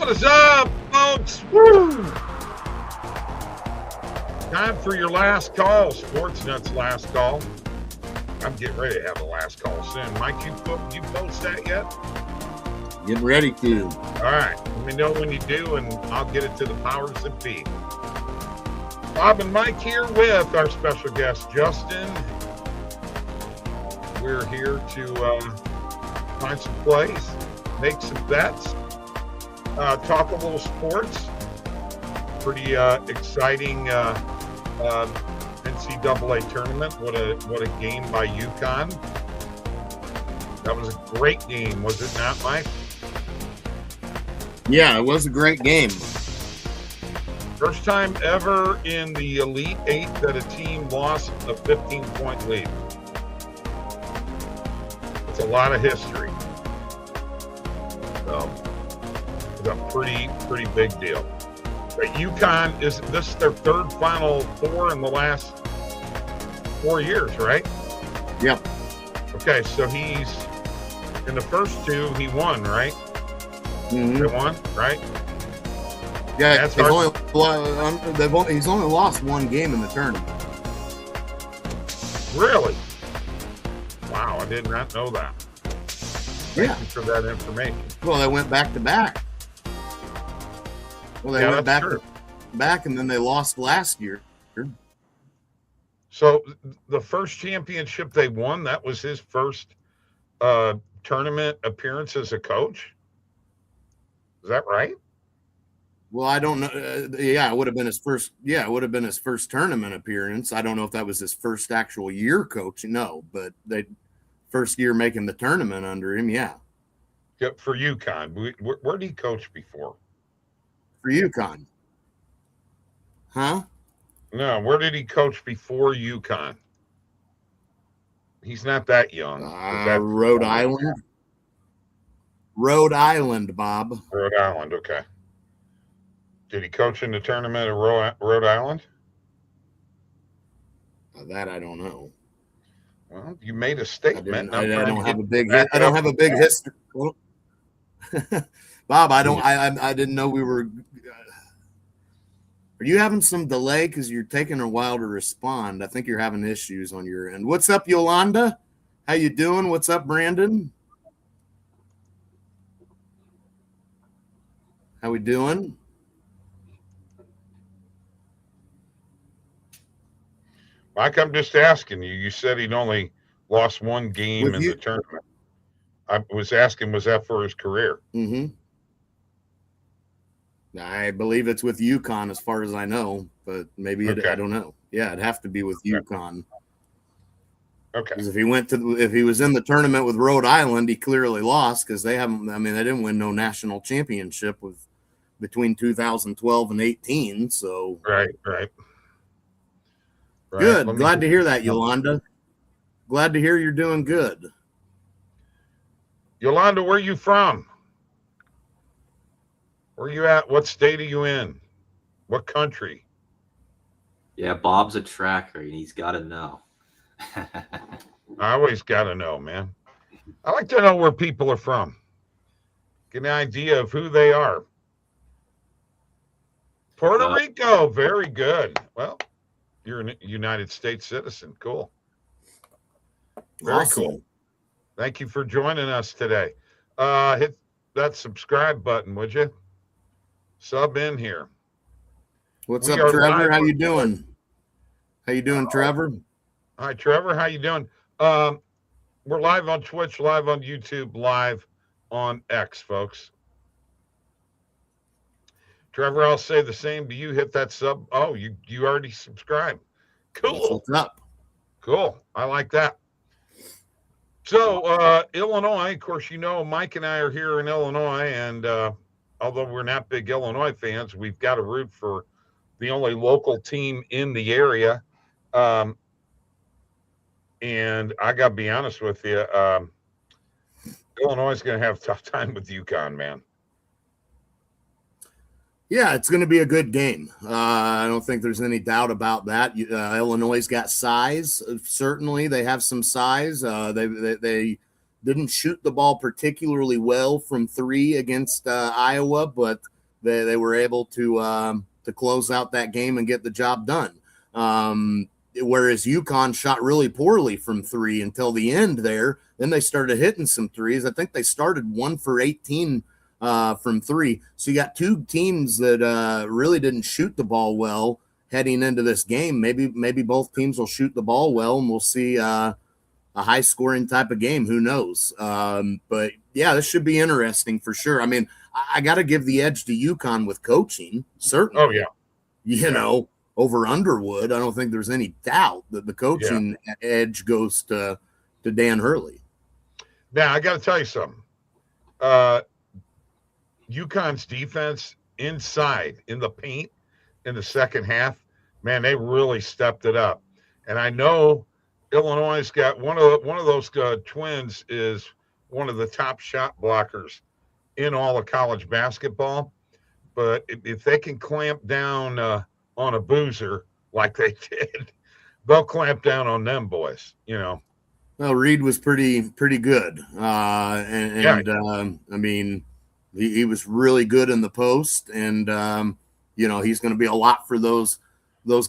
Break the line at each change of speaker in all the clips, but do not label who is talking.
What is up, folks? Woo! Time for your last call, SportsNutz Last Call. I'm getting ready to have a last call soon. Mike, you post that yet?
Getting ready to.
All right. Let me know when you do, and I'll get it to the powers that be. Bob and Mike here with our special guest, Justin. We're here to find some plays, make some bets, talk a little sports. Pretty exciting NCAA tournament. What a game by UConn. That was a great game, was it not, Mike?
Yeah, it was a great game.
First time ever in the Elite Eight that a team lost a 15-point lead. It's a lot of history. So it's a pretty big deal. But UConn, this is their third Final Four in the last 4 years, right?
Yep.
Okay, so he's in the first two, he won, right?
Mm-hmm.
They won, right?
Yeah, he's only lost one game in the tournament.
Really? Wow, I did not know that. Thank you for that information.
Well, they went back to back. Well, they went back to back, and then they lost last year.
So the first championship they won, that was his first tournament appearance as a coach? Is that right?
Well, I don't know. Yeah, it would have been his first. Yeah, it would have been his first tournament appearance. I don't know if that was his first actual year coaching. No, but they first year making the tournament under him. Yeah.
Yep, for UConn. Where did he coach before?
For UConn. Huh?
No, where did he coach before UConn? He's not that young.
Rhode Island. Rhode Island, Bob.
Rhode Island, okay. Did he coach in the tournament at Rhode Island?
That I don't know.
Well, you made a statement.
I don't have a big history. Bob, I didn't know we were. Are you having some delay because you're taking a while to respond? I think you're having issues on your end. What's up, Yolanda? How you doing? What's up, Brandon? How we doing?
Mike, I'm just asking you. You said he'd only lost one game in the tournament. I was asking, was that for his career?
Mm-hmm. I believe it's with UConn as far as I know, but maybe I don't know. Yeah, it'd have to be with UConn.
Okay.
Because if he was in the tournament with Rhode Island, he clearly lost because they didn't win no national championship between 2012 and 18. So
right.
Good. Glad to hear that, Yolanda. Glad to hear you're doing good.
Yolanda, where are you from? Where are you at? What state are you in? What country?
Yeah, Bob's a tracker, and he's got to know.
I always got to know, man. I like to know where people are from. Get an idea of who they are. Puerto Rico. Very good. Well, you're a United States citizen. Cool. Very
awesome.
Cool. Thank you for joining us today. Hit that subscribe button, would you? Sub in here.
What's up, Trevor? How you doing? How you doing, Trevor?
Hi, Trevor. How you doing? We're live on Twitch, live on YouTube, live on X, folks. Trevor, I'll say the same to you. Hit that sub. Oh, you already subscribed. Cool.
What's up?
Cool. I like that. So, Illinois, of course, Mike and I are here in Illinois, and although we're not big Illinois fans, we've got to root for the only local team in the area. And I got to be honest with you, Illinois is going to have a tough time with UConn, man.
Yeah, it's going to be a good game. I don't think there's any doubt about that. Illinois got size. Certainly, they have some size. They didn't shoot the ball particularly well from 3 against Iowa, but they were able to close out that game and get the job done. Whereas UConn shot really poorly from 3 until the end there. Then they started hitting some threes. I think they started 1 for 18 from 3. So you got 2 teams that really didn't shoot the ball well heading into this game. Maybe both teams will shoot the ball well, and we'll see a high-scoring type of game. Who knows? But, yeah, this should be interesting for sure. I mean, I got to give the edge to UConn with coaching, certainly.
Oh, yeah.
You know, over Underwood, I don't think there's any doubt that the coaching edge goes to Dan Hurley.
Now, I got to tell you something. UConn's defense inside in the paint in the second half, man, they really stepped it up. And I know Illinois' got one of those twins is one of the top shot blockers in all of college basketball. But if they can clamp down on a boozer like they did, they'll clamp down on them boys, you know.
Well, Reed was pretty good. I mean, he was really good in the post, and you know, he's going to be a lot for those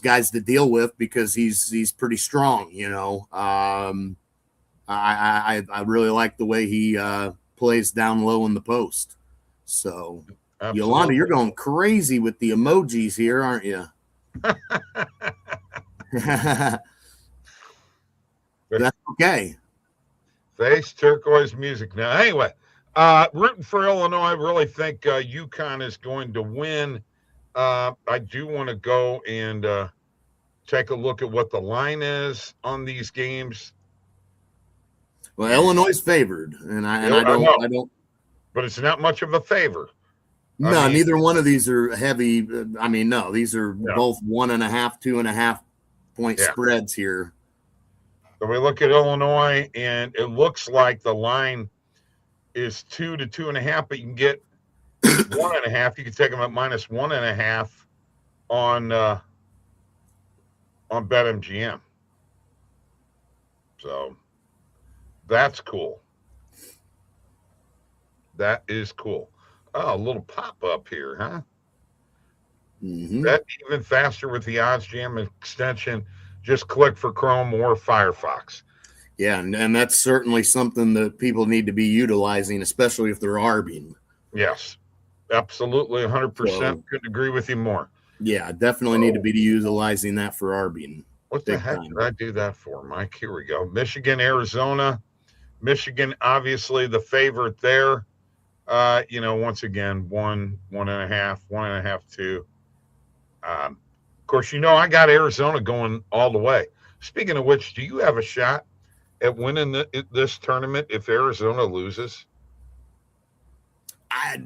guys to deal with because he's pretty strong. You know, I really like the way he plays down low in the post. So, absolutely. Yolanda, you're going crazy with the emojis here, aren't you? That's okay.
Face turquoise music. Now, anyway, rooting for Illinois. I really think UConn is going to win. I do want to go and take a look at what the line is on these games.
Well, Illinois is favored, and I don't.
But it's not much of a favor.
No, neither one of these are heavy. I mean, no, these are both 1.5, 2.5 point spreads here.
So we look at Illinois, and it looks like the line is 2 to 2.5, but you can get 1.5. You can take them at minus 1.5 on BetMGM. So that's cool. That is cool. Oh, a little pop-up here, huh?
Mm-hmm.
That even faster with the OddsJam extension. Just click for Chrome or Firefox.
Yeah, and that's certainly something that people need to be utilizing, especially if they're arbing.
Yes, absolutely, 100%. Couldn't agree with you more.
Yeah, definitely need to be utilizing that for arbing.
What the heck did I do that for, Mike? Here we go. Michigan, Arizona. Michigan, obviously the favorite there. You know, once again, 1.5, 2. Of course, you know I got Arizona going all the way. Speaking of which, do you have a shot at winning this tournament if Arizona loses?
I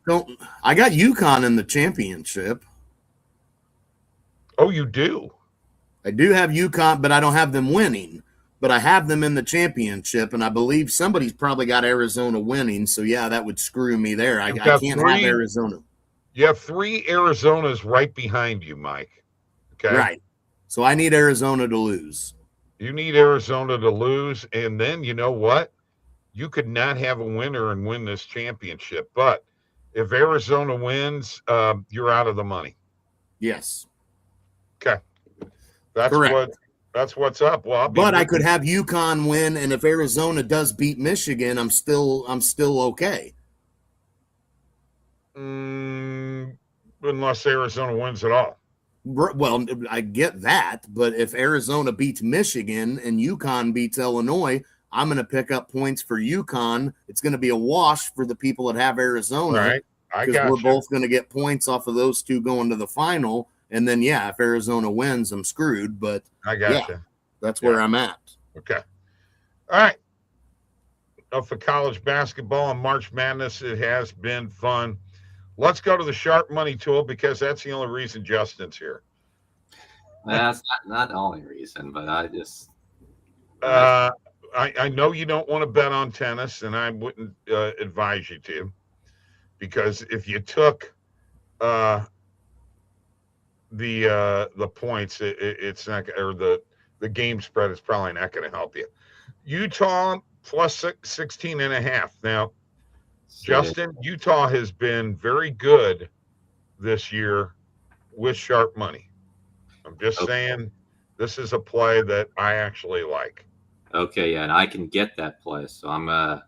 don't. I got UConn in the championship.
Oh, you do?
I do have UConn, but I don't have them winning. But I have them in the championship, and I believe somebody's probably got Arizona winning. So, yeah, that would screw me there. I can't have Arizona.
You have 3 Arizonas right behind you, Mike. Okay.
Right. So I need Arizona to lose.
You need Arizona to lose, and then you know what? You could not have a winner and win this championship. But if Arizona wins, you're out of the money.
Yes.
Okay. That's
correct.
That's what's up. Well,
but I could have UConn win, and if Arizona does beat Michigan, I'm still okay.
Unless Arizona wins at all.
Well, I get that, but if Arizona beats Michigan and UConn beats Illinois, I'm going to pick up points for UConn. It's going to be a wash for the people that have Arizona.
Right.
Because we're both going to get points off of those two going to the final. And then, yeah, if Arizona wins, I'm screwed. But
I got you.
That's where I'm at.
Okay. All right. For college basketball and March Madness, it has been fun. Let's go to the sharp money tool because that's the only reason Justin's here.
That's not the only reason, but I just.
I know you don't want to bet on tennis, and I wouldn't advise you to, because if you took the points, it's not, or the game spread is probably not going to help you. Utah plus 16.5. Now,
So,
Justin, Utah has been very good this year with sharp money. I'm just
Okay.
saying this is a play that I actually like.
Okay, yeah, and I can get that play, so I'm gonna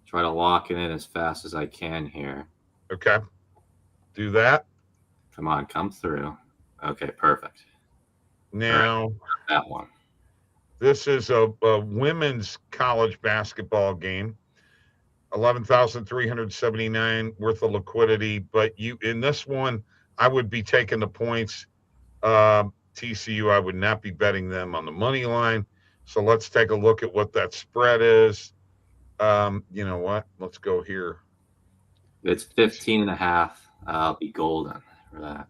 try to lock it in as fast as I can here.
Okay. Do that.
Come on, come through. Okay, perfect.
Now,
That one.
this is a women's college basketball game. 11,379 worth of liquidity, but you in this one, I would be taking the points. TCU, I would not be betting them on the money line. So let's take a look at what that spread is. You know what? Let's go here.
It's 15.5. I'll be golden for that.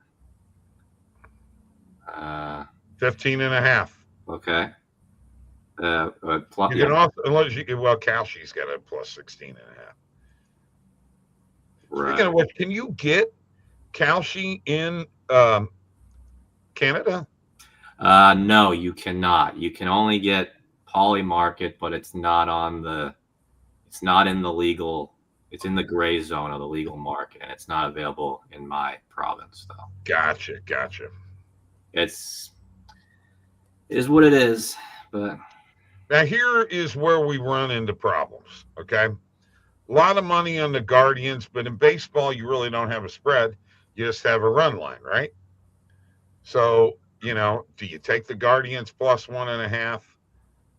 15.5.
Okay.
You can also, unless you well, Kalshi's got a plus 16.5.
Right.
Speaking of which, can you get Kalshi in Canada?
No, you cannot. You can only get Poly Market, but it's not in the legal, it's in the gray zone of the legal market, and it's not available in my province, though.
Gotcha.
It is what it is, but
Now here is where we run into problems. Okay. A lot of money on the Guardians, but in baseball, you really don't have a spread. You just have a run line, right? So, do you take the Guardians plus 1.5?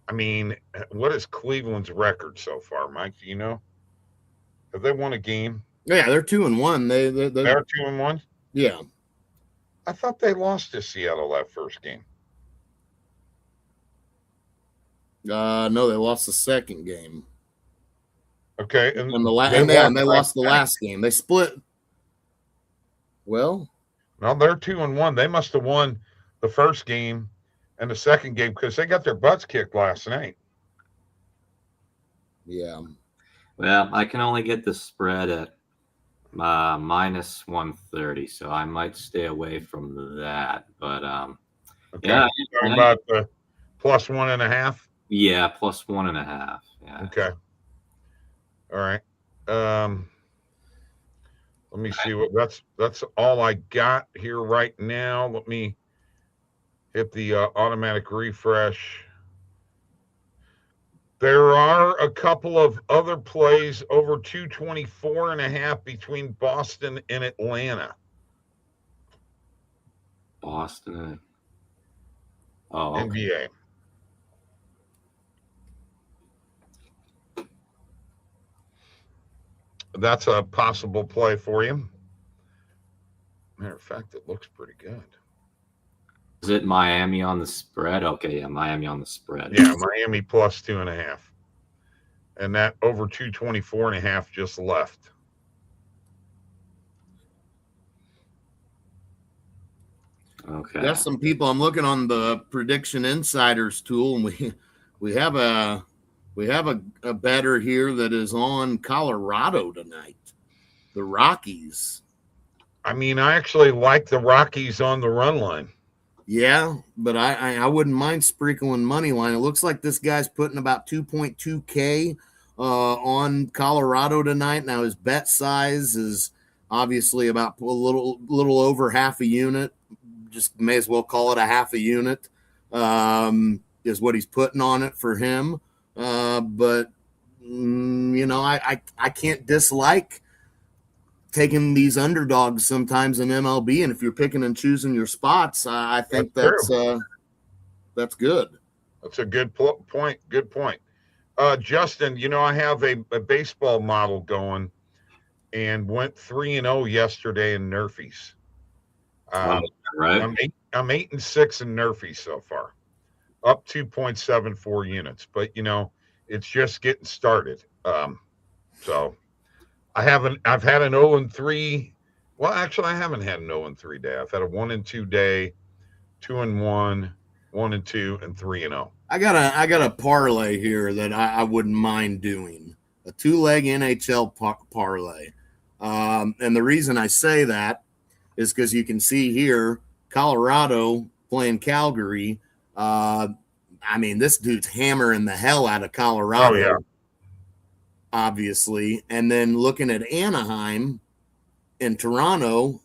I mean, what is Cleveland's record so far, Mike? Do you know? Have they won a game?
Yeah, they're 2-1.
They're 2-1?
Yeah.
I thought they lost to Seattle that first game.
No, they lost the second game.
Okay.
And they lost the last game. They split. Well,
no, they're 2-1. They must have won the first game and the second game because they got their butts kicked last night.
Yeah.
Well, I can only get the spread at minus 130, so I might stay away from that. But
okay.
Yeah,
talking about the plus 1.5.
Yeah, plus 1.5. Yeah.
Okay. All right. Let me see what that's all I got here right now. Let me hit the automatic refresh. There are a couple of other plays over 224.5 between Boston and Atlanta.
Boston. Oh, okay.
NBA. That's a possible play for you. Matter of fact, it looks pretty good.
Is it Miami on the spread? Okay, yeah, Miami on the spread.
Yeah, Miami plus 2.5. And that over 224.5 just left.
Okay.
There's some people. I'm looking on the Prediction Insiders tool, and we have a bettor here that is on Colorado tonight. The Rockies.
I mean, I actually like the Rockies on the run line.
Yeah, but I wouldn't mind sprinkling money line. It looks like this guy's putting about 2.2K on Colorado tonight. Now his bet size is obviously about a little over half a unit. Just may as well call it a half a unit is what he's putting on it for him. But I can't dislike taking these underdogs sometimes in MLB, and if you're picking and choosing your spots, I think that's good.
That's a good point. Good point. Justin, I have a baseball model going and went 3-0 yesterday in Nerfies.
Right.
I'm 8-6 in Nerfies so far, up 2.74 units, but it's just getting started. So I've had an 0-3. Well, actually, I haven't had an 0-3 day. I've had a 1-2 day, 2-1, 1-2, and 3-0.
I got a parlay here that I wouldn't mind doing, a 2-leg NHL parlay. And the reason I say that is because you can see here Colorado playing Calgary. I mean, this dude's hammering the hell out of Colorado.
Oh, yeah.
obviously, and then looking at Anaheim and Toronto.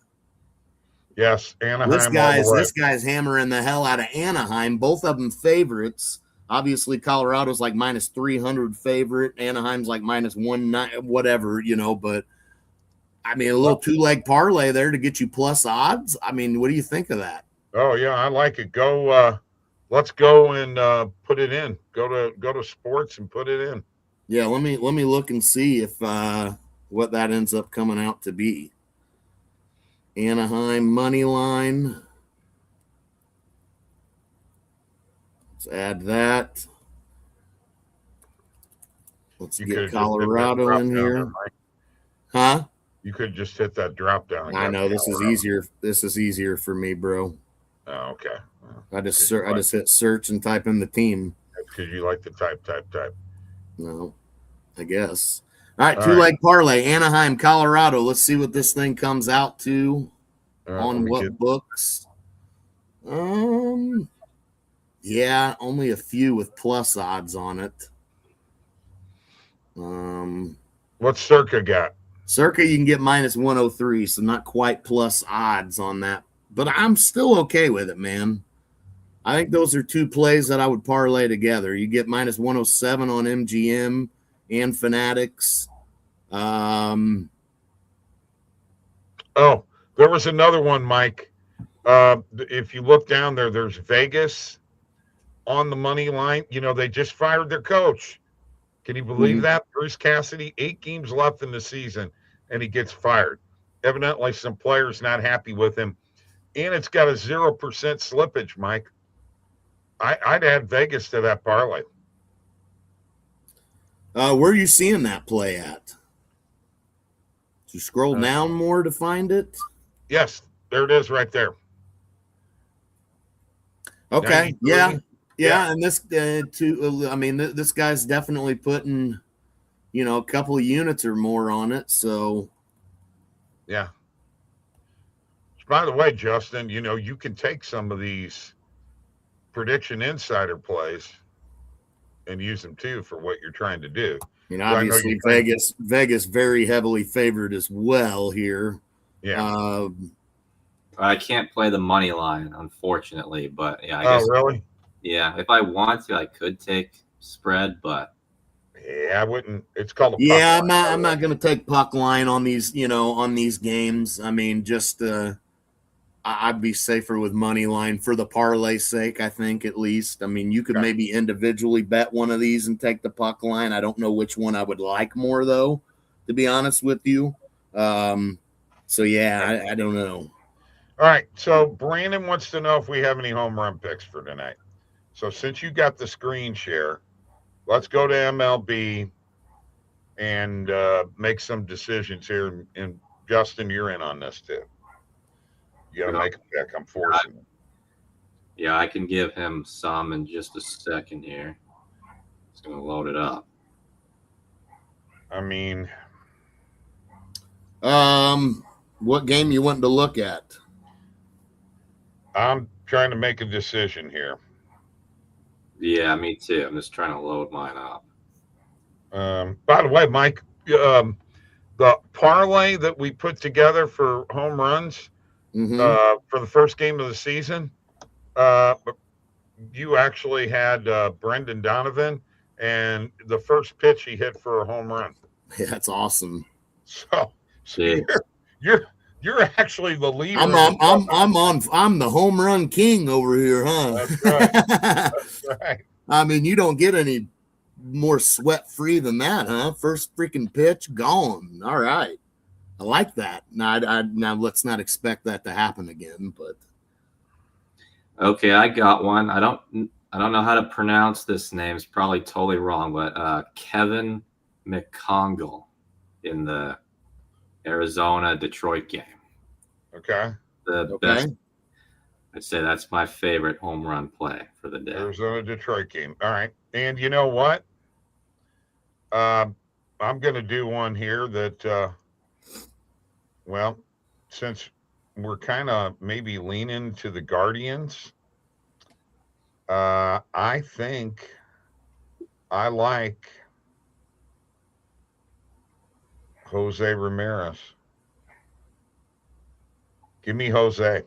Yes, Anaheim all the way.
This guy's hammering the hell out of Anaheim. Both of them favorites. Obviously, Colorado's like minus 300 favorite. Anaheim's like minus 190, whatever, but I mean, a little 2-leg parlay there to get you plus odds. I mean, what do you think of that?
Oh yeah, I like it. Go, let's go and put it in. Go to sports and put it in.
Yeah, let me look and see if what that ends up coming out to be. Anaheim money line. Let's add that. Let's get Colorado in here. Huh?
You could just hit that drop down.
I know this is easier. This is easier for me, bro.
Oh, okay. Well,
I just hit search and type in the team.
That's because you like to type.
No, I guess. All right, 2-leg parlay. Anaheim, Colorado. Let's see what this thing comes out to on what books. Yeah, only a few with plus odds on it.
What's Circa got?
Circa, you can get minus 103, so not quite plus odds on that. But I'm still okay with it, man. I think those are two plays that I would parlay together. You get minus 107 on MGM and Fanatics.
Oh, there was another one, Mike. If you look down there, there's Vegas on the money line. They just fired their coach. Can you believe that? Bruce Cassidy, 8 games left in the season, and he gets fired. Evidently, some players not happy with him. And it's got a 0% slippage, Mike. I'd add Vegas to that parlay.
Where are you seeing that play at? Did you scroll down more to find it?
Yes, there it is right there.
Okay, yeah. And this this guy's definitely putting, a couple of units or more on it. So,
yeah. By the way, Justin, you can take some of these prediction insider plays and use them too for what you're trying to do.
Obviously Vegas very heavily favored as well here.
Yeah.
I can't play the money line, unfortunately, but yeah.
I guess. Oh, really?
Yeah. If I want to, I could take spread, but
yeah, I wouldn't. It's called a puck
line.
I'm
not going to take puck line on these, on these games. I mean, just I'd be safer with money line for the parlay sake, I think, at least. I mean, you could maybe individually bet one of these and take the puck line. I don't know which one I would like more, though, to be honest with you. So, yeah, I don't know.
All right. So, Brandon wants to know if we have any home run picks for tonight. So, since you got the screen share, let's go to MLB and make some decisions here. And, Justin, you're in on this, too. You got to make a pick. I'm forcing it.
Yeah, I can give him some in just a second here. It's going to load it up.
I mean,
what game you wanting to look at?
I'm trying to make a decision here.
Yeah, me too. I'm just trying to load mine up.
By the way, Mike, the parlay that we put together for home runs for the first game of the season, you actually had Brendan Donovan, and the first pitch he hit for a home run.
Yeah, that's awesome.
So you're actually the leader.
I'm the home run king over here, huh?
That's right. That's right.
I mean, you don't get any more sweat free than that, huh? First freaking pitch gone. All right. I like that. Now let's not expect that to happen again, but
okay, I got one. I don't know how to pronounce this name. It's probably totally wrong, but Kevin McCongle in the Arizona-Detroit game.
Okay.
Best. I'd say that's my favorite home run play for the day.
Arizona-Detroit game. All right. And you know what? I'm going to do one here that, since we're kind of maybe leaning to the Guardians, I think I like Jose Ramirez. Give me Jose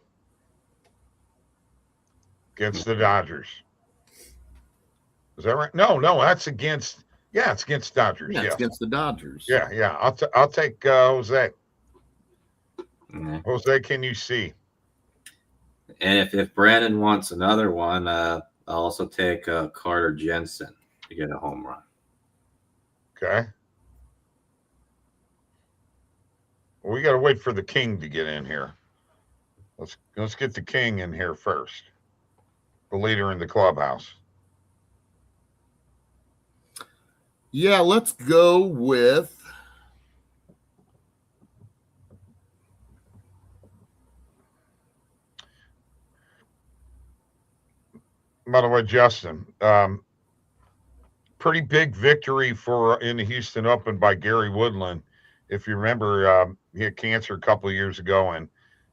against the Dodgers. Is that right? No, that's against. Yeah, it's against Dodgers.
Yeah,
yes.
It's against the Dodgers.
Yeah. I'll take Jose.
Mm-hmm.
Jose, can you see?
And if Brandon wants another one, I'll also take Carter Jensen to get a home run.
Okay. Well, we got to wait for the King to get in here. Let's get the King in here first. The leader in the clubhouse.
Yeah, let's go with.
By the way, Justin, pretty big victory in the Houston Open by Gary Woodland. If you remember, he had cancer a couple of years ago, and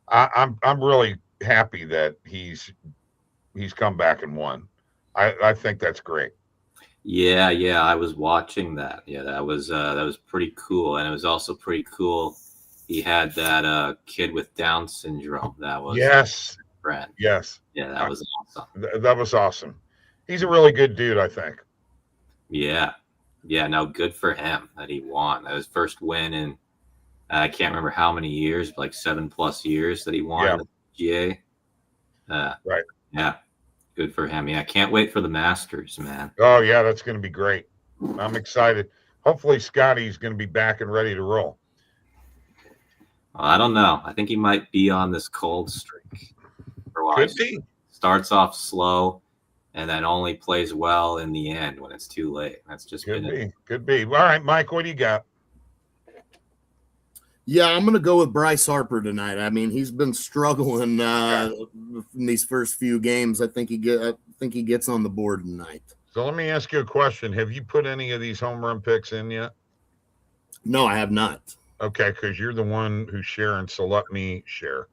I'm really happy that he's come back and won. I think that's great.
Yeah, I was watching that. Yeah, that was pretty cool, and it was also pretty cool. He had that kid with Down syndrome. That was
yes,
friend.
Yes,
yeah, that was awesome.
That was awesome. He's a really good dude, I think.
Yeah, no, good for him that he won. That was his first win in I can't remember how many years, like 7+ years that he won the PGA.
Right.
Yeah. Good for him. Yeah, can't wait for the Masters, man.
Oh, yeah, that's going to be great. I'm excited. Hopefully, Scotty's going to be back and ready to roll.
I don't know. I think he might be on this cold streak for a while.
Could be.
Starts off slow and then only plays well in the end when it's too late. That's just
Could be. All right, Mike, what do you got?
Yeah, I'm going to go with Bryce Harper tonight. I mean, he's been struggling in these first few games. I think he gets on the board tonight.
So let me ask you a question. Have you put any of these home run picks in yet?
No, I have not.
Okay, because you're the one who's sharing, so let me share.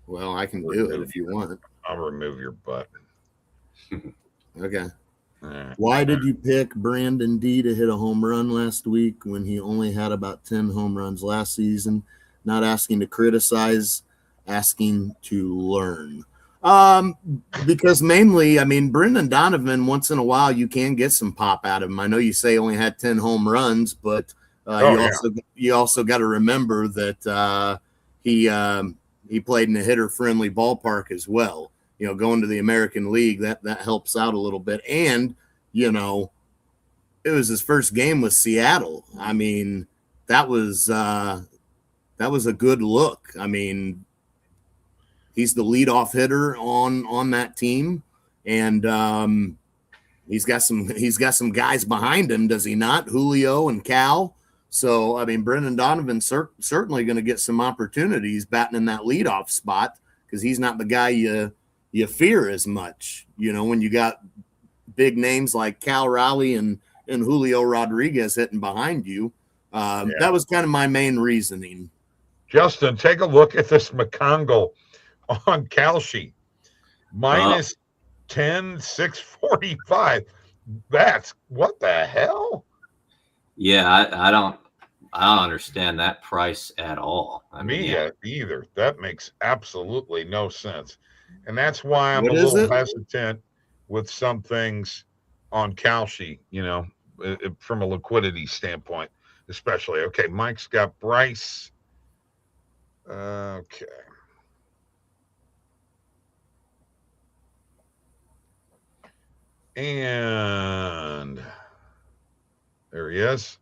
Well, I can do it if you want.
I'll remove your butt.
Okay.
Right.
Why did you pick Brandon D to hit a home run last week when he only had about 10 home runs last season? Not asking to criticize, asking to learn. Because mainly, I mean, Brendan Donovan, once in a while, you can get some pop out of him. I know you say only had 10 home runs, but you also got to remember that he played in a hitter-friendly ballpark as well. You know, going to the American League, that helps out a little bit. And, you know, it was his first game with Seattle. I mean, that was a good look. I mean, he's the leadoff hitter on that team, and he's got some guys behind him, does he not? Julio and Cal. So, I mean, Brendan Donovan's certainly going to get some opportunities batting in that leadoff spot because he's not the guy you fear as much, you know, when you got big names like Cal Raleigh and Julio Rodriguez hitting behind you. That was kind of my main reasoning.
Justin, take a look at this McCongle on Kalshi. Minus 10, 645. That's what the hell?
Yeah, I don't understand that price at all.
Either. That makes absolutely no sense. And that's why I'm a little hesitant with some things on Kalshi, you know, from a liquidity standpoint, especially. Okay, Mike's got Bryce. Okay. And there he is.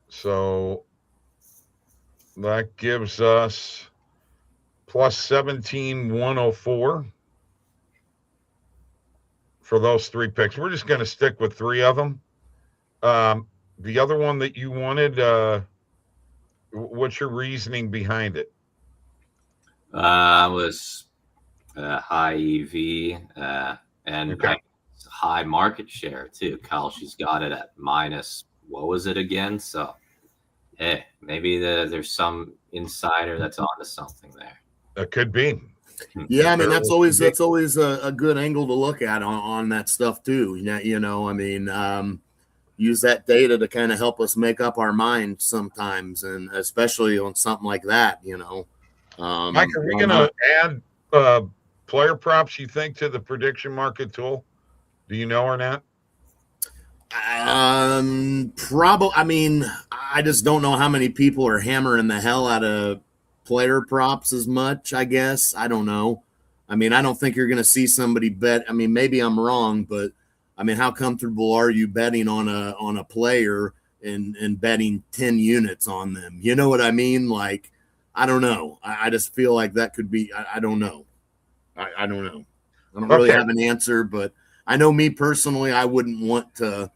So that gives us plus 17,104 for those three picks. We're just going to stick with three of them. The other one that you wanted, what's your reasoning behind it?
Was high EV and high market share too. Kyle, she's got it at minus, what was it again? So, hey, maybe there's some insider that's onto something there.
It could be.
Yeah, I mean that's always a good angle to look at on that stuff too. You know, I mean, use that data to kind of help us make up our mind sometimes, and especially on something like that,
Mike, are we going to add player props, you think, to the prediction market tool? Do you know or not?
Probably. I mean, I just don't know how many people are hammering the hell out of player props as much, I guess. I don't know. I mean, I don't think you're going to see somebody bet. I mean, maybe I'm wrong, but I mean, how comfortable are you betting on a player and betting 10 units on them? You know what I mean? Like, I don't know. I just feel like that could be, I don't know. I don't know. I don't really have an answer, but I know me personally, I wouldn't want to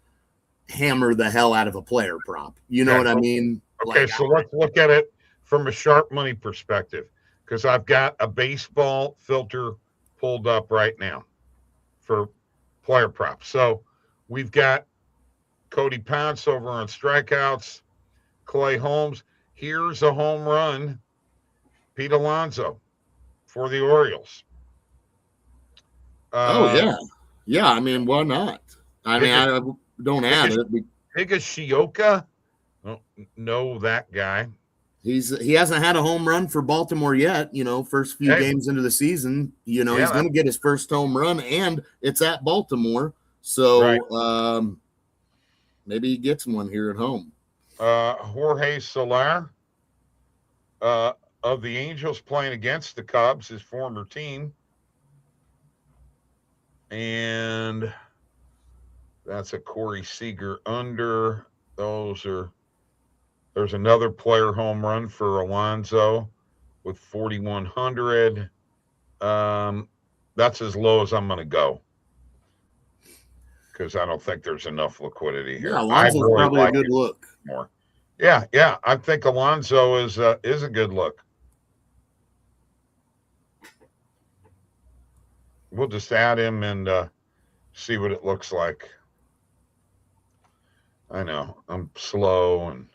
hammer the hell out of a player prop. You know what I mean?
Okay, so let's look at it from a sharp money perspective, because I've got a baseball filter pulled up right now for player props. So we've got Cody Ponce over on strikeouts, Clay Holmes. Here's a home run, Pete Alonso for the Orioles.
Yeah. I mean, why not? I mean, I don't add it.
Higashioka, I don't know that guy.
He hasn't had a home run for Baltimore yet. First few games into the season, he's going to get his first home run, and it's at Baltimore. So maybe he gets one here at home.
Jorge Soler of the Angels playing against the Cubs, his former team. And that's a Corey Seager under. There's another player home run for Alonso with 4,100. That's as low as I'm going to go, because I don't think there's enough liquidity here.
Yeah, Alonso's probably a good look.
More. Yeah. I think Alonso is a good look. We'll just add him and see what it looks like. I know I'm slow and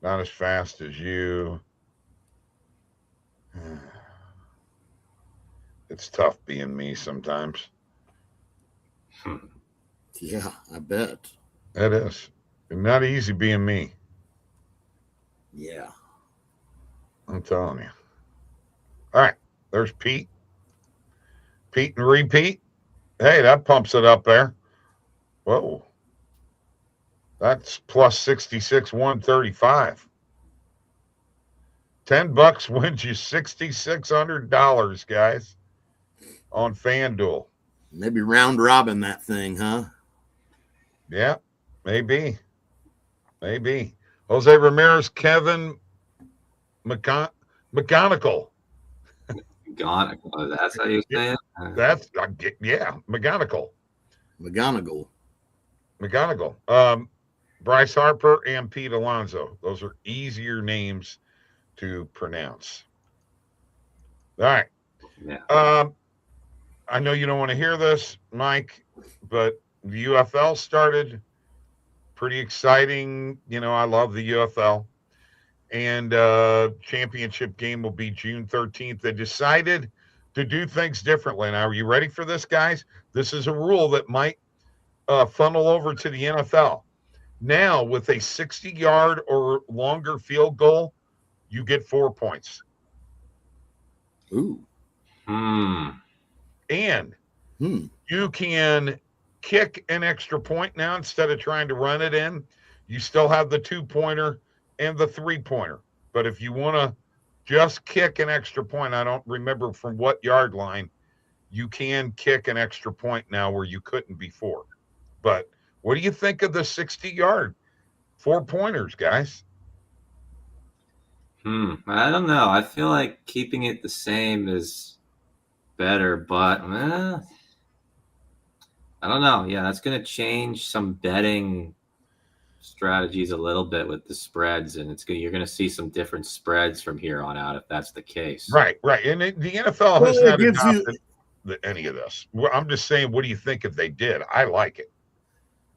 not as fast as you. It's tough being me sometimes.
Yeah, I bet.
It is. It's not easy being me.
Yeah.
I'm telling you. All right. There's Pete. Pete and repeat. Hey, that pumps it up there. Whoa. That's plus 66, 135. $10 wins you $6,600, guys, on FanDuel.
Maybe round robin that thing, huh?
Yeah, maybe. Jose Ramirez, Kevin McGonigal.
McGonigal. That's how you say it?
McGonigal.
McGonigal.
Bryce Harper and Pete Alonso. Those are easier names to pronounce. All right.
Yeah.
I know you don't want to hear this, Mike, but the UFL started. Pretty exciting. I love the UFL. And championship game will be June 13th. They decided to do things differently. Now, are you ready for this, guys? This is a rule that might funnel over to the NFL. Now, with a 60-yard or longer field goal, you get 4 points.
Ooh.
And you can kick an extra point now instead of trying to run it in. You still have the 2-pointer and the 3-pointer. But if you want to just kick an extra point, I don't remember from what yard line, you can kick an extra point now where you couldn't before. But what do you think of the 60-yard 4-pointers, guys?
I don't know. I feel like keeping it the same is better, but I don't know. Yeah, that's going to change some betting strategies a little bit with the spreads, and you're going to see some different spreads from here on out if that's the case.
Right. And the NFL has not adopted any of this. I'm just saying, what do you think if they did? I like it.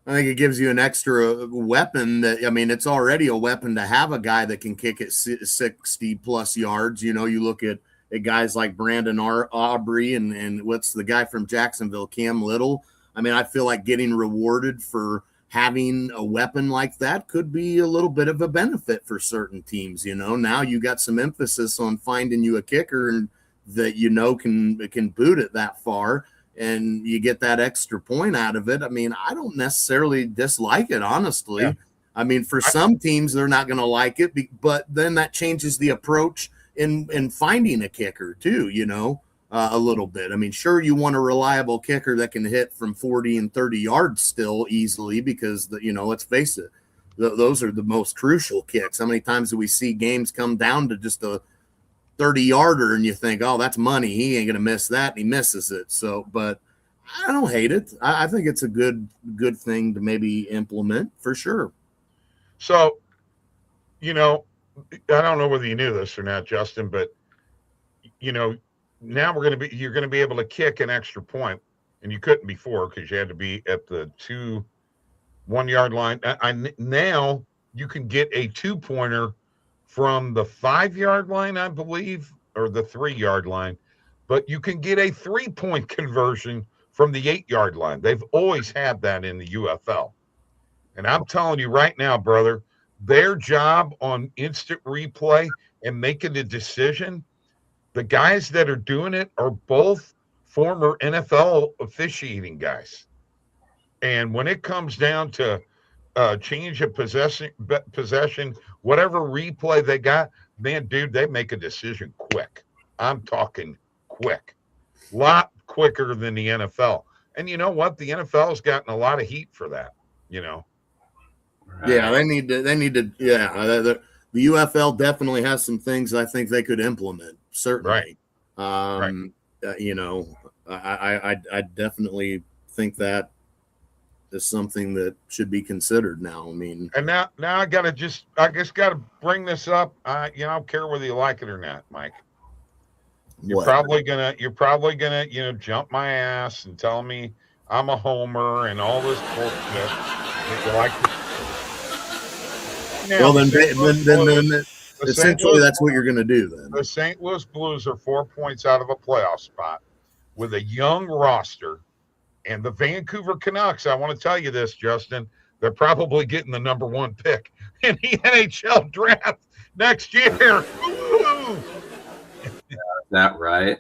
I think it gives you an extra weapon it's already a weapon to have a guy that can kick it 60 plus yards. You look at guys like Brandon Aubrey and what's the guy from Jacksonville, Cam Little. I mean, I feel like getting rewarded for having a weapon like that could be a little bit of a benefit for certain teams. Now you got some emphasis on finding you a kicker and that can boot it that far, and you get that extra point out of it. I mean, I don't necessarily dislike it, honestly. Yeah. I mean, for some teams, they're not going to like it, but then that changes the approach in finding a kicker too, a little bit. I mean, sure, you want a reliable kicker that can hit from 40 and 30 yards still easily because, let's face it, those are the most crucial kicks. How many times do we see games come down to just a 30-yarder and you think, oh, that's money, he ain't going to miss that, and he misses it. So, but I don't hate it. I think it's a good thing to maybe implement for sure.
So, I don't know whether you knew this or not, Justin, but, now you're going to be able to kick an extra point, and you couldn't before because you had to be at the 1 yard line. Now you can get a 2-pointer from the 5 yard line, I believe, or the 3 yard line, but you can get a 3-point conversion from the 8 yard line. They've always had that in the UFL. And I'm telling you right now, brother, their job on instant replay and making a decision, the guys that are doing it are both former NFL officiating guys. And when it comes down to change of possession, whatever replay they got, man, dude, they make a decision quick. I'm talking quick. A lot quicker than the NFL. And you know what? The NFL has gotten a lot of heat for that,
Yeah, they need to. Yeah, the UFL definitely has some things I think they could implement. Certainly, right. I definitely think that is something that should be considered now. I mean,
and now I just gotta bring this up. I don't care whether you like it or not, Mike. You're probably gonna jump my ass and tell me I'm a homer and all this bullshit. You like it? Now,
well, then essentially that's what you're going to do then.
The St. Louis Blues are 4 points out of a playoff spot with a young roster. And the Vancouver Canucks, I want to tell you this, Justin, they're probably getting the number 1 pick in the NHL draft next year.
Is that right?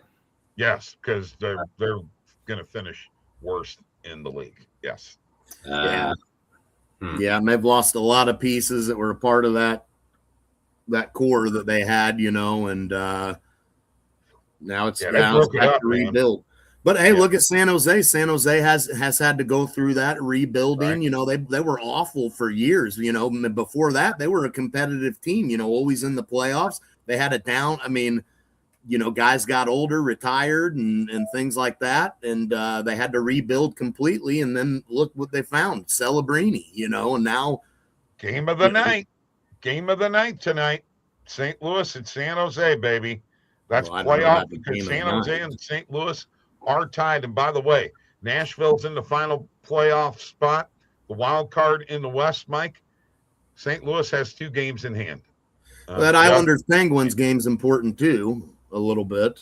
Yes, because they're going to finish worst in the league. Yes.
Yeah, and they've lost a lot of pieces that were a part of that core that they had, and now it's time to rebuild. But hey, look at San Jose. San Jose has had to go through that rebuilding. Right. They were awful for years. Before that, they were a competitive team. Always in the playoffs. They had it down. I mean, guys got older, retired, and things like that, and they had to rebuild completely. And then look what they found: Celebrini. And now
game of the night tonight, St. Louis and San Jose, baby. That's playoff because San Jose and St. Louis are tied. And by the way, Nashville's in the final playoff spot, the wild card in the West, Mike. St. Louis has 2 games in hand.
That Islanders Penguins game's important too, a little bit.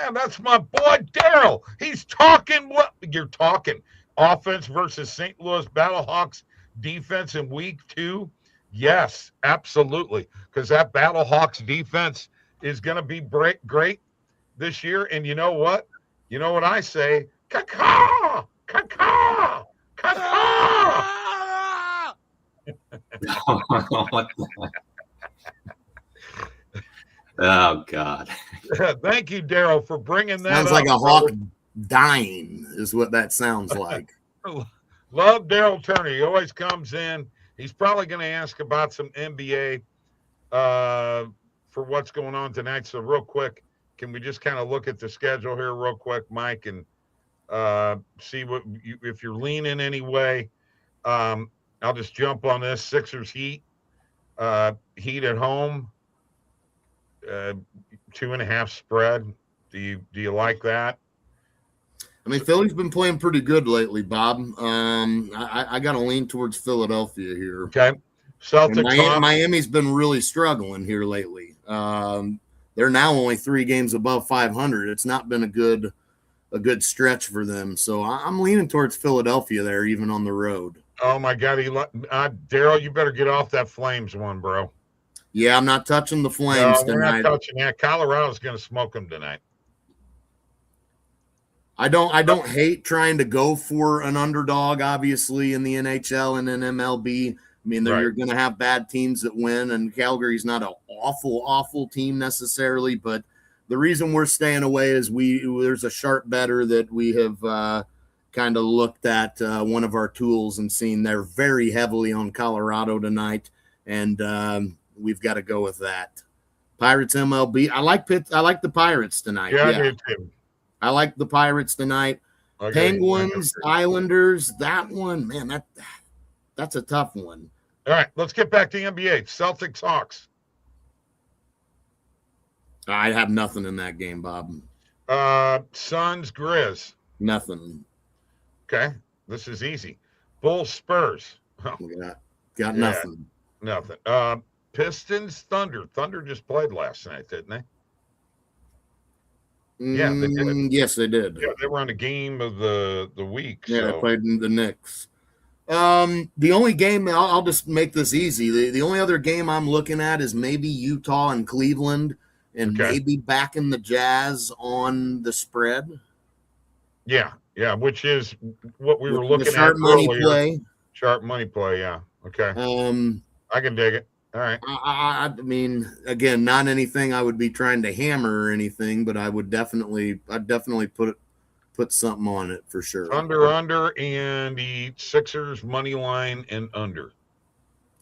Yeah, that's my boy Daryl. He's talking what you're talking. Offense versus St. Louis Battlehawks defense in week 2. Yes, absolutely. Because that Battlehawks defense is going to be great this year. And you know what? You know what I say? Caw-caw! Caw-caw! Caw-caw!
Oh, God.
Thank you, Daryl, for bringing that
Sounds
up.
like a hawk dying is what that sounds like.
Love Daryl Turner. He always comes in. He's probably going to ask about some NBA for what's going on tonight. So real quick, can we just kind of look at the schedule here real quick, Mike, and see if you're leaning any way. I'll just jump on this. Sixers Heat. Heat at home. 2.5 spread. Do you like that?
I mean, Philly's been playing pretty good lately, Bob. I got to lean towards Philadelphia here.
Okay. Celtics.
Miami's been really struggling here lately. They're now only 3 games above 500. It's not been a good stretch for them. So I'm leaning towards Philadelphia there, even on the road.
Oh my God, Daryl, you better get off that Flames one, bro.
Yeah, I'm not touching the Flames
No, we're
tonight.
not touching that. Colorado's going to smoke them tonight.
I don't hate trying to go for an underdog, obviously, in the NHL and in MLB. I mean, you're going to have bad teams that win, and Calgary's not an awful team necessarily, but the reason we're staying away is there's a sharp bettor that we have kind of looked at one of our tools and seen they're very heavily on Colorado tonight, and we've got to go with that. Pirates MLB. I like the Pirates tonight.
Yeah. I do too.
I like the Pirates tonight. Penguins, Islanders, that one, man, that's a tough one.
All right, let's get back to NBA. Celtics, Hawks.
I have nothing in that game, Bob.
Suns, Grizz.
Nothing.
Okay, this is easy. Bulls, Spurs.
Got nothing.
Nothing. Pistons, Thunder. Thunder just played last night, didn't they? Yeah, they did.
Yes, they did.
Yeah, they were on the game of the week.
Yeah,
so.
They played in the Knicks. The only game, I'll just make this easy. The only other game I'm looking at is maybe Utah and Cleveland, and maybe backing the Jazz on the spread.
Yeah, which is what we were looking at
sharp money
earlier.
Play.
Sharp money play, yeah. Okay. I can dig it. All right.
I mean, again, not anything I would be trying to hammer or anything, but I'd definitely put something on it for sure.
Under, and the Sixers money line and under.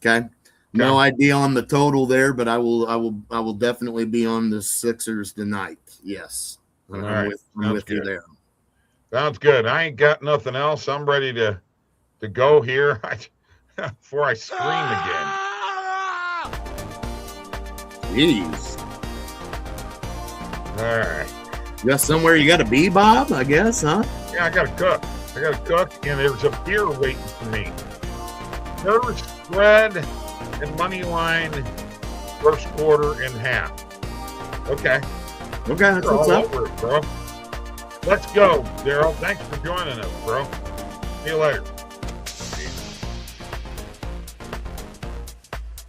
Okay. No idea on the total there, but I will definitely be on the Sixers tonight. Yes. I'm with you there.
Sounds good. I ain't got nothing else. I'm ready to go here before I scream again.
Jeez.
All right.
You got somewhere you got to be, Bob, I guess, huh?
Yeah, I got to cook, and there's a beer waiting for me. First spread and money line, first quarter and half. Okay.
That's what's up.
Over it, bro. Let's go, Daryl. Thanks for joining us, bro. See you later.